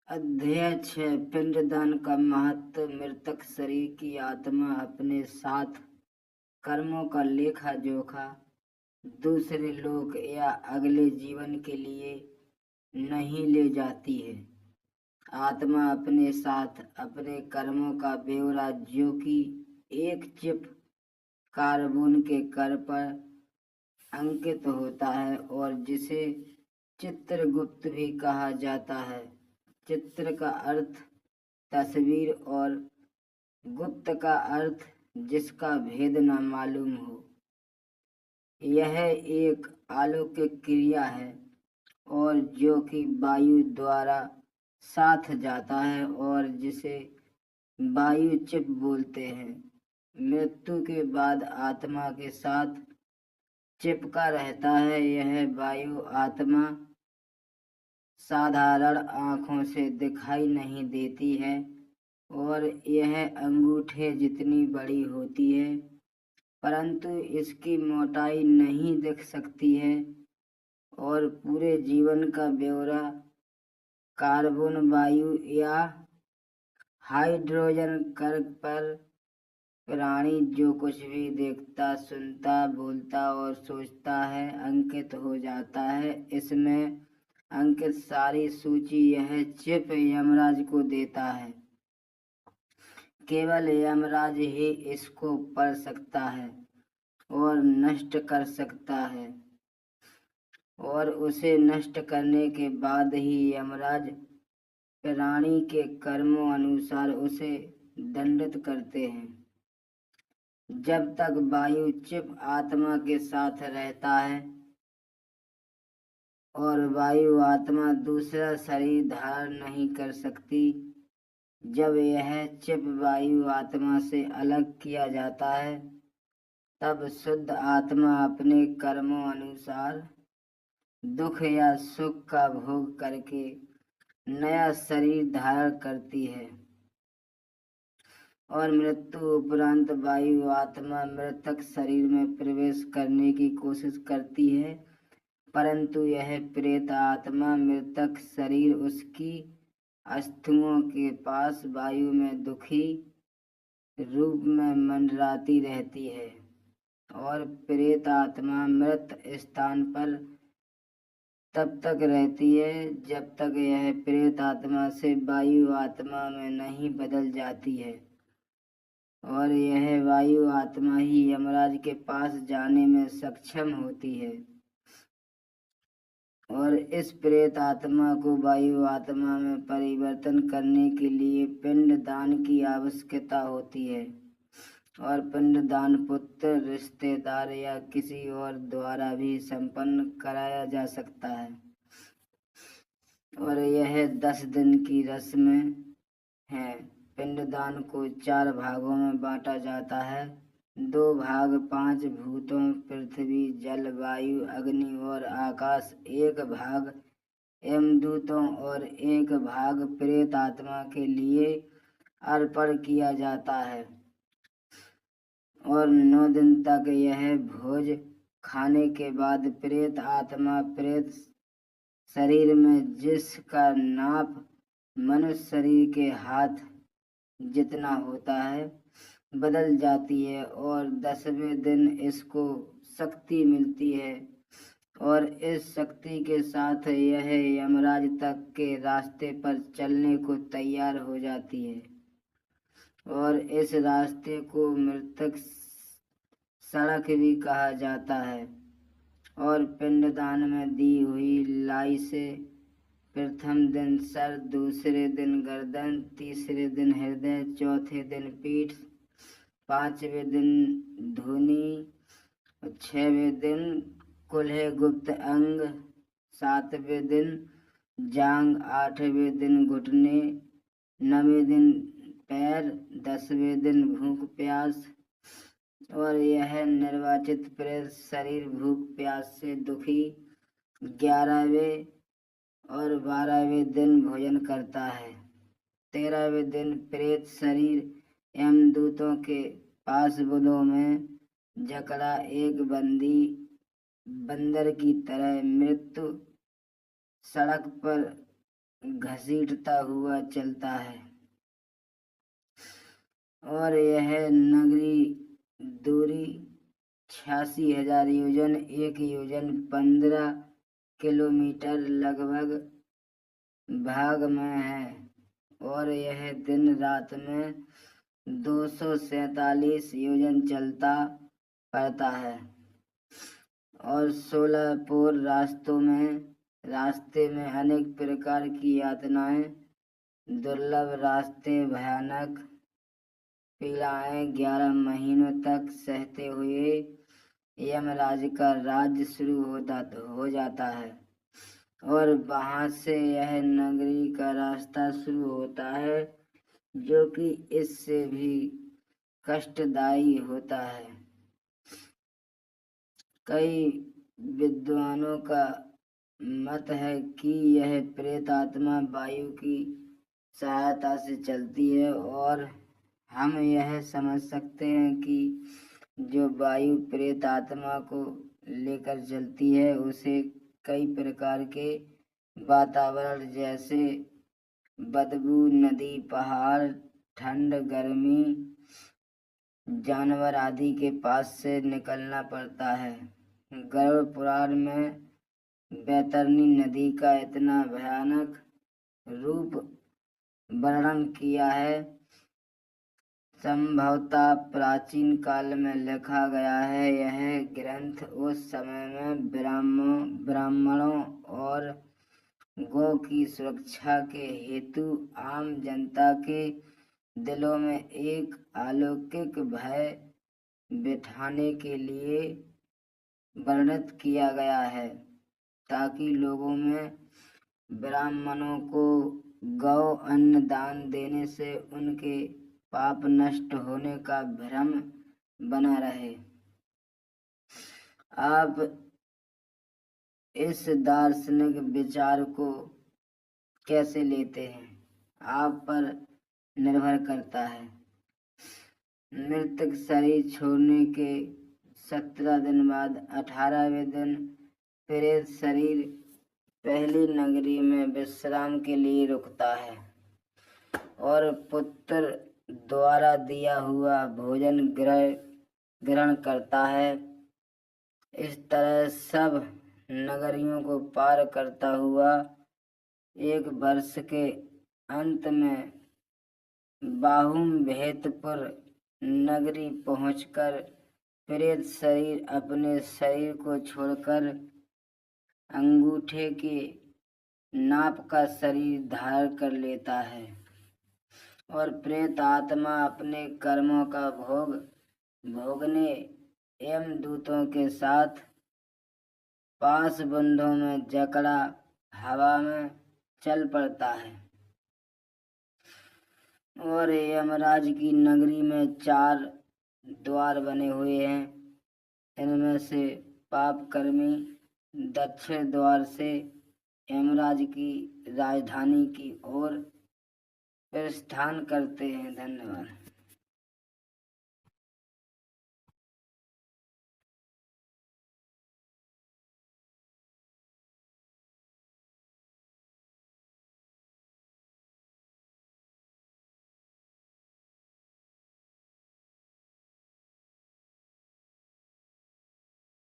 अध्याय 6 पिंडदान का महत्व। मृतक शरीर की आत्मा अपने साथ कर्मों का लेखा जोखा दूसरे लोक या अगले जीवन के लिए नहीं ले जाती है। आत्मा अपने साथ अपने कर्मों का ब्यौरा, जो कि एक चिप कार्बन के कर पर अंकित होता है और जिसे चित्रगुप्त भी कहा जाता है। चित्र का अर्थ तस्वीर और गुप्त का अर्थ जिसका भेद न मालूम हो। यह एक अलौकिक क्रिया है और जो कि वायु द्वारा साथ जाता है और जिसे वायु चिप बोलते हैं। मृत्यु के बाद आत्मा के साथ चिपका रहता है। यह वायु आत्मा साधारण आँखों से दिखाई नहीं देती है और यह अंगूठे जितनी बड़ी होती है, परंतु इसकी मोटाई नहीं दिख सकती है और पूरे जीवन का ब्यौरा कार्बन, वायु या हाइड्रोजन कर्क पर प्राणी जो कुछ भी देखता, सुनता, बोलता और सोचता है अंकित हो जाता है। इसमें अंकित सारी सूची यह चिप यमराज को देता है। केवल यमराज ही इसको पढ़ सकता है और नष्ट कर सकता है, और उसे नष्ट करने के बाद ही यमराज प्राणी के कर्मों अनुसार उसे दंडित करते हैं। जब तक वायु चिप आत्मा के साथ रहता है और वायु आत्मा दूसरा शरीर धारण नहीं कर सकती, जब यह चिप वायु आत्मा से अलग किया जाता है, तब शुद्ध आत्मा अपने कर्मों अनुसार दुख या सुख का भोग करके नया शरीर धारण करती है और मृत्यु उपरांत वायु आत्मा मृतक शरीर में प्रवेश करने की कोशिश करती है, परंतु यह प्रेत आत्मा मृतक शरीर उसकी अस्थियों के पास वायु में दुखी रूप में मंडराती रहती है और प्रेत आत्मा मृत स्थान पर तब तक रहती है जब तक यह प्रेत आत्मा से वायु आत्मा में नहीं बदल जाती है, और यह वायु आत्मा ही यमराज के पास जाने में सक्षम होती है। और इस प्रेत आत्मा को वायु आत्मा में परिवर्तन करने के लिए पिंड दान की आवश्यकता होती है, और पिंड दान पुत्र, रिश्तेदार या किसी और द्वारा भी संपन्न कराया जा सकता है, और यह 10 दिन की रस्म है। पिंडदान को 4 भागों में बांटा जाता है। 2 भाग 5 भूतों, पृथ्वी, जल, वायु, अग्नि और आकाश, 1 भाग यमदूतों और 1 भाग प्रेत आत्मा के लिए अर्पण किया जाता है। और 9 दिन तक यह भोज खाने के बाद प्रेत आत्मा प्रेत शरीर में, जिसका नाप मनुष्य शरीर के हाथ जितना होता है, बदल जाती है और 10वें दिन इसको शक्ति मिलती है, और इस शक्ति के साथ यह यमराज तक के रास्ते पर चलने को तैयार हो जाती है, और इस रास्ते को मृतक सड़क भी कहा जाता है। और पिंडदान में दी हुई लाई से प्रथम दिन सर, दूसरे दिन गर्दन, तीसरे दिन हृदय, चौथे दिन पीठ, 5वें दिन धुनी, 6वें दिन कुल्हे गुप्त अंग, 7वें दिन जांग, 8वें दिन घुटने, 9वें दिन पैर, 10वें दिन भूख प्यास, और यह निर्वाचित प्रेत शरीर भूख प्यास से दुखी 11वें और 12वें दिन भोजन करता है। 13वें दिन प्रेत शरीर यमदूतों के पास बुलों में जकड़ा एक बंदी बंदर की तरह मृत्यु सड़क पर घसीटता हुआ चलता है और यह नगरी दूरी 86,000 योजन, 1 योजन 15 किलोमीटर लगभग भाग में है और यह दिन रात में 247 योजन चलता पड़ता है और 16 पूर्व रास्ते में अनेक प्रकार की यातनाएं, दुर्लभ रास्ते, भयानक पीड़ाएं 11 महीनों तक सहते हुए यमराज का राज्य शुरू हो जाता है और वहां से यह नगरी का रास्ता शुरू होता है जो कि इससे भी कष्टदायी होता है। कई विद्वानों का मत है कि यह प्रेत आत्मा वायु की सहायता से चलती है और हम यह समझ सकते हैं कि जो वायु प्रेत आत्मा को लेकर चलती है उसे कई प्रकार के वातावरण जैसे बदबू, नदी, पहाड़, ठंड, गर्मी, जानवर आदि के पास से निकलना पड़ता है। गरुड़ पुराण में बैतरणी नदी का इतना भयानक रूप वर्णन किया है, संभवतः प्राचीन काल में लिखा गया है। यह ग्रंथ उस समय में ब्राह्मणों और गौ की सुरक्षा के हेतु आम जनता के दिलों में एक अलौकिक भय बिठाने के लिए वर्णित किया गया है ताकि लोगों में ब्राह्मणों को गौ अन्न दान देने से उनके पाप नष्ट होने का भ्रम बना रहे। आप इस दार्शनिक विचार को कैसे लेते हैं, आप पर निर्भर करता है। मृतक शरीर छोड़ने के 17 दिन बाद 18वें दिन प्रेत शरीर पहली नगरी में विश्राम के लिए रुकता है और पुत्र द्वारा दिया हुआ भोजन ग्रहण करता है। इस तरह सब नगरियों को पार करता हुआ एक वर्ष के अंत में बाहुभेतपुर नगरी पहुंचकर प्रेत शरीर अपने शरीर को छोड़कर अंगूठे के नाप का शरीर धारण कर लेता है और प्रेत आत्मा अपने कर्मों का भोगने यमदूतों के साथ पास बंधों में जकड़ा हवा में चल पड़ता है और यमराज की नगरी में 4 द्वार बने हुए हैं। इनमें से पापकर्मी दक्षिण द्वार से यमराज की राजधानी की ओर प्रस्थान करते हैं। धन्यवाद।